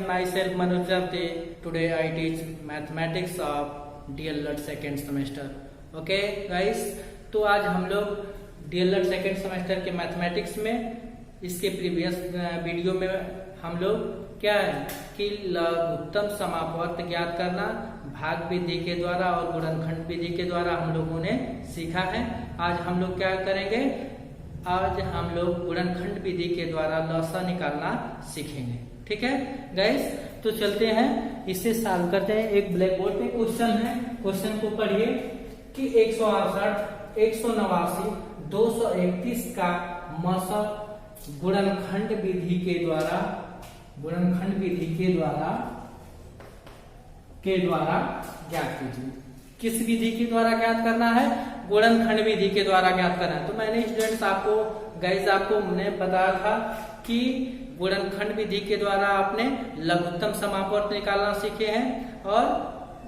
myself Manoj Javte. Today I teach mathematics of DLED second semester. Okay guys, तो आज हम लोग DLED second semester के mathematics में इसके प्रीवियस वीडियो में हम लोग क्या है कि लघुत्तम समापवर्त ज्ञात करना भाग विधि के द्वारा और गुणनखंड विधि के द्वारा हम लोगों ने सीखा है। आज हम लोग क्या करेंगे, आज हम लोग गुणनखंड विधि के द्वारा लसा निकालना सीखेंगे। ठीक है गाइस, तो चलते हैं इसे सॉल्व करते हैं। एक ब्लैक बोर्ड पे क्वेश्चन है, क्वेश्चन को पढ़िए कि 168, 189, 231 का मसा गुणनखंड विधि के द्वारा ज्ञात कीजिए। किस विधि के द्वारा ज्ञात करना है? गुणनखंड विधि के द्वारा ज्ञात करना है। तो मैंने स्टूडेंट्स आपको मैंने बताया था कि गुणनखंड विधि के द्वारा आपने लघुत्तम समापवर्त निकालना सीखे हैं और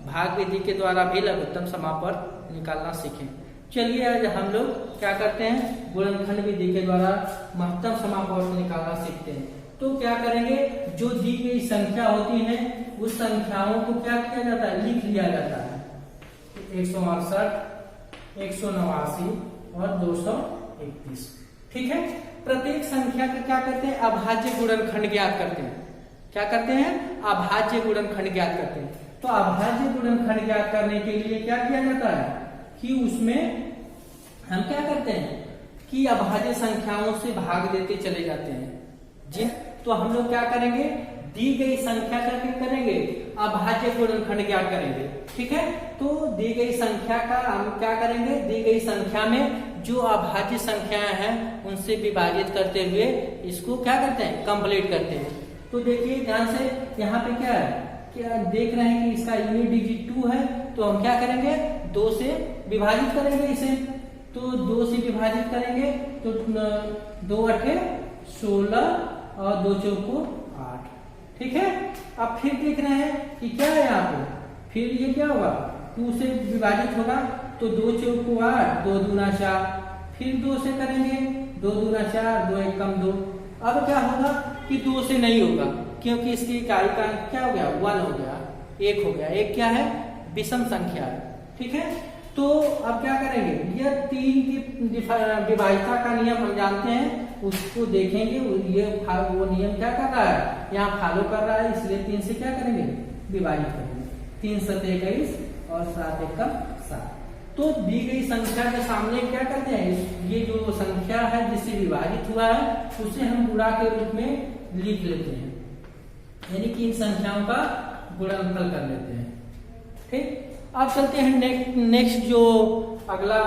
भाग विधि के द्वारा भी लघुत्तम समापवर्त निकालना सीखे। चलिए आज हम लोग क्या करते हैं, गुणनखंड विधि के द्वारा महत्तम समापवर्त निकालना सीखते हैं। तो क्या करेंगे, जो दी गई संख्या होती है उस संख्याओं को क्या किया जाता है, लिख लिया जाता है। 168, 189 और 231। ठीक है, प्रत्येक संख्या का क्या करते हैं, अभाज्य गुणनखंड ज्ञात करते हैं। क्या करते हैं, अभाज्य गुणनखंड ज्ञात करते हैं। तो अभाज्य गुणनखंड ज्ञात करने के लिए क्या किया जाता है कि उसमें हम क्या करते हैं कि अभाज्य संख्याओं से भाग देते चले जाते हैं। जी, तो हम लोग क्या करेंगे, दी गई संख्या करके करेंगे अभाज्य गुणनखंड ज्ञात करेंगे। ठीक है, तो दी गई संख्या का हम क्या करेंगे, दी गई संख्या में जो अभाज्य संख्याएं हैं उनसे विभाजित करते हुए इसको क्या करते हैं, कंप्लीट करते हैं। तो देखिए ध्यान से, यहाँ पे क्या है, क्या देख रहे हैं कि इसका यूनिट डिजिट 2 है, तो हम क्या करेंगे, 2 से विभाजित करेंगे इसे। तो 2 से विभाजित करेंगे तो 2 8 16 और 2 चौको 8। ठीक है, अब फिर देख रहे हैं कि क्या है यहाँ पे, फिर ये क्या होगा, 2 से विभाजित होगा तो 2 चौको 8, 2 दूना 4, फिर 2 से करेंगे, 2 दूना 4, 2 एक कम 2। अब क्या होगा कि 2 से नहीं होगा क्योंकि इसकी इकाई का क्या हो गया, 1 हो गया, 1 हो गया। 1 क्या है, विषम संख्या है। ठीक है, तो अब क्या करेंगे, यह 3 की विभाजिता का नियम हम जानते हैं, उसको देखेंगे। ये वो नियम क्या कर रहा है, यहाँ फॉलो कर रहा है, इसलिए 3 से क्या करेंगे, विभाजित करेंगे। 3 7 21 और 7 1 7। तो दी गई संख्या के सामने क्या करते हैं, ये जो संख्या है जिससे विभाजित हुआ है उसे हम गुणा के रूप में लिख लेते हैं, यानी कि इन संख्याओं का गुणनफल कर लेते हैं। ठीक, अब चलते हैं नेक्स्ट जो अगला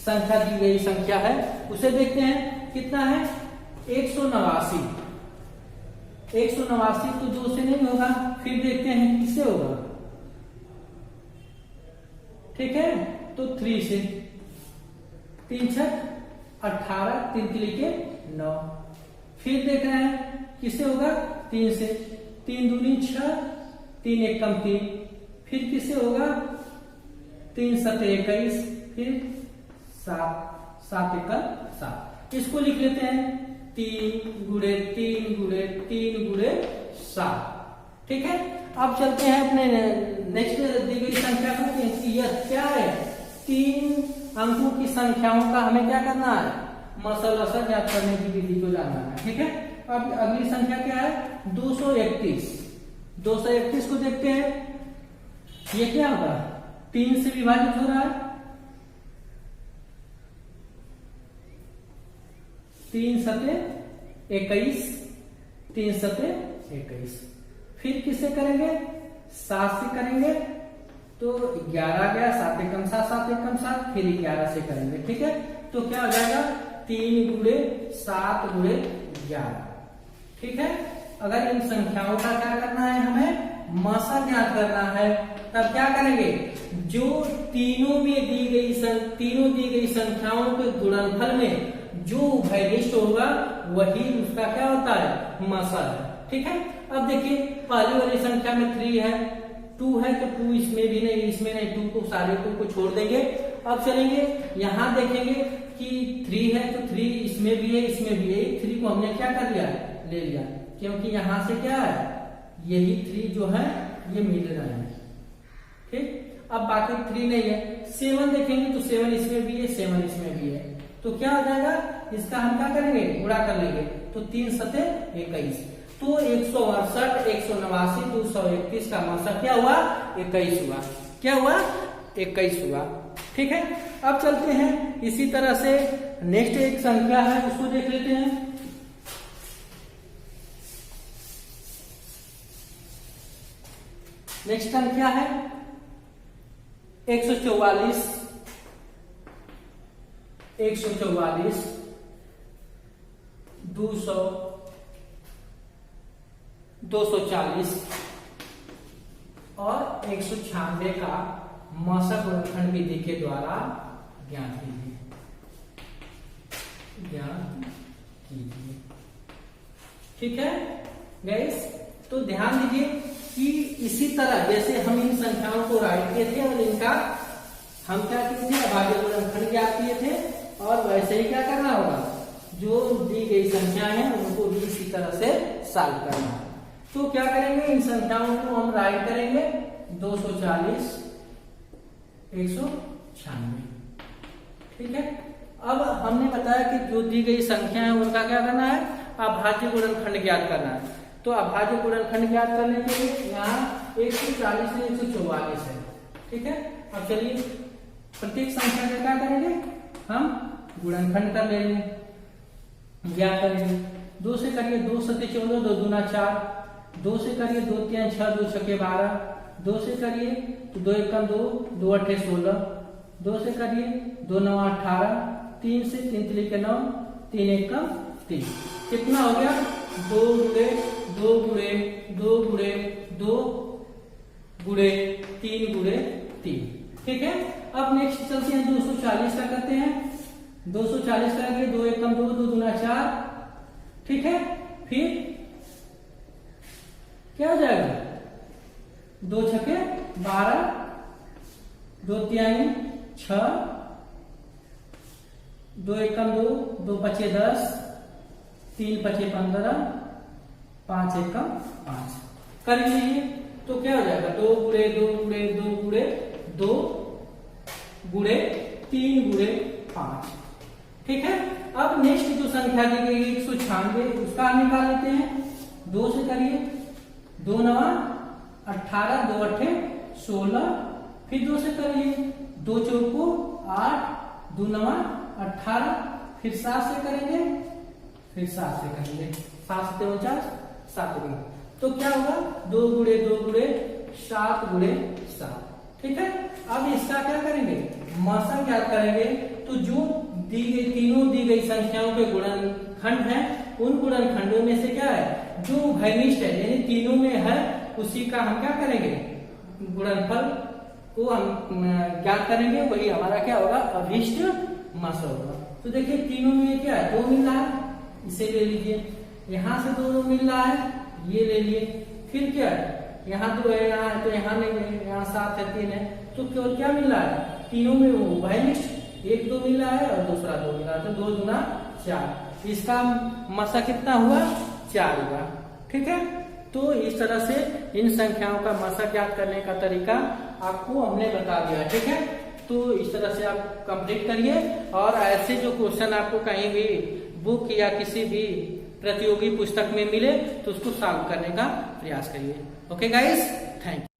संख्या दी गई संख्या है उसे देखते हैं। कितना है, 189। 189 तो 2 से नहीं होगा, फिर देखते हैं किससे होगा। ठीक है, तो 3 से, 3 6 18, 3 3 9। फिर देख रहे हैं किससे होगा, 3 से, 3 दूनी 6, 3 1 कम 3। फिर किससे होगा, 3 7 21, फिर 7 7 1 7। इसको लिख लेते हैं 3 गुणे 3 गुणे 3 गुणे 7। ठीक है, अब चलते हैं अपने नेक्स्ट दी गई संख्या को। यह क्या है, 3 अंकों की संख्याओं का हमें क्या करना है, मसलसा ज्ञात करने की विधि को जानना है। ठीक है, अब अगली संख्या क्या है, 231। 231 को देखते हैं, ये क्या होगा, 3 से विभाजित हो रहा है, 3 7 21, 3 7 21। फिर किससे करेंगे, 7 से करेंगे तो 11 गया, 7 1 7, 7 1 7, फिर 11 से करेंगे। ठीक है, तो क्या हो जाएगा, 3 गुणे 7 गुणे 11। ठीक है, अगर इन संख्याओं का क्या करना है, हमें मसा ज्ञात करना है, तब क्या करेंगे, जो तीनों दी गई संख्याओं के गुणनफल में जो उभयनिष्ठ होगा वही उसका क्या होता है, मसा है। ठीक है, अब देखिए पहली वाली संख्या में 3 है, 2 है तो 2 इसमें भी नहीं, इसमें नहीं, 2 को सारे को छोड़ देंगे। अब चलेंगे यहाँ देखेंगे कि 3 है तो 3 इसमें भी है, इसमें भी है। 3 को हमने क्या कर लिया, ले लिया। क्योंकि यहां से क्या है, यही 3 जो है ये मिल रहा है। ठीक, अब बाकी 3 नहीं है। 7 देखेंगे तो 7 इसमें भी है, 7 इसमें भी है, तो क्या हो जाएगा, इसका हम क्या करेंगे, गुणा कर लेंगे। तो 3 सते 21, तो 168, 189, 231 का मतलब क्या हुआ, 21 हुआ। क्या हुआ, 21 हुआ। ठीक है, अब चलते हैं इसी तरह से नेक्स्ट एक संख्या है उसको देख लेते हैं। नेक्स्ट संख्या है 144, 144, 200, 240 और 196 का मौसक गुणनखंड विधि के द्वारा ज्ञात कीजिए, ज्ञात कीजिए। ठीक है गाइस, तो ध्यान दीजिए कि इसी तरह जैसे हम इन संख्याओं को राइट किए थे और इनका हम क्या किए थे, अभाज्य गुणनखंड ज्ञात किए थे, और वैसे ही क्या करना होगा, जो दी गई संख्या है उनको भी इसी तरह से सॉल्व करना है। तो क्या करेंगे, इन संख्याओं को हम राइट करेंगे 240, 196। ठीक है, अब हमने बताया कि जो दी गई संख्या है उनका क्या करना है, अभाज्य गुणनखंड ज्ञात करना है। तो अभाज्य गुणनखंड ज्ञात करने के लिए यहाँ 140 से 144 है। ठीक है, अब चलिए प्रत्येक संख्या का क्या करेंगे, हम गुणनखंड कर लेंगे, ज्ञात करेंगे। 2 से करिए 2 सते 14, 2 दूना 4, 2 से करिए 2 3 6, 2 छके 12, 2 से करिए तो 2 एकम 2, 2 अट्ठे 16, 2 से करिए 2 9 18, 3 से 3 3 के 9, 3 एकम 3, कितना हो गया, 2 गुणे 2 गुणे 2 गुणे 2 गुणे 3 गुणे 3। ठीक है, अब नेक्स्ट चलते हैं 240 का करते हैं। 240 करेंगे 2 एकम 2, 2 दूना 4। ठीक है, फिर क्या हो जाएगा, 2 छके 12, 2 तिहाई 6, 2 एकम 2, 2 पचे 10, 3 पचे 15, 5 एकम 5 कर लीजिए। तो क्या हो जाएगा, 2 गुणे 2 गुणे 2 गुणे 2 गुणे 3 गुणे 5। ठीक है, अब नेक्स्ट जो संख्या दी गई 196, उसका हम निकाल लेते हैं। 2 से करिए 2 9 18, 2 अट्ठे 16, फिर 2 से करिए 2 चौको 8, 2 9 18, फिर 7 से करेंगे, फिर 7 से करेंगे, 7 से 49, 7 गुणे, तो क्या होगा, 2 गुणे 2 गुणे 7 गुणे 7। ठीक है, अब इसका क्या करेंगे, मौसम ज्ञात करेंगे। तो जो दी गई तीनों दी गई संख्याओं के गुणनखंड हैं, उन गुणनखंडों में से क्या है, जो उभयनिष्ठ है यानी तीनों में है, उसी का हम क्या करेंगे, गुणनफल को हम ज्ञात करेंगे, वही हमारा क्या होगा, अभिष्ट मौसक होगा। तो देखिए तीनों में क्या है, 2 मिल रहा है, इसे ले लीजिए, यहाँ से 2 मिल रहा है, ये ले लिए, फिर क्या है, यहाँ 2 है, यहाँ है तो यहाँ नहीं है, यहाँ 7 है 3 है, तो केवल क्या मिल रहा है, तीनों में वो उभयनिष्ठ, 1 2 मिल रहा है और दूसरा 2 मिल रहा है, तो 2 दूना 4, इसका मौसक कितना हुआ, 4 हुआ। ठीक है, तो इस तरह से इन संख्याओं का मौसक ज्ञात करने का तरीका आपको हमने बता दिया। ठीक है, तो इस तरह से आप कंप्लीट करिए, और ऐसे जो क्वेश्चन आपको कहीं भी बुक या किसी भी प्रतियोगी पुस्तक में मिले तो उसको सॉल्व करने का प्रयास करिए। Okay guys, thank you.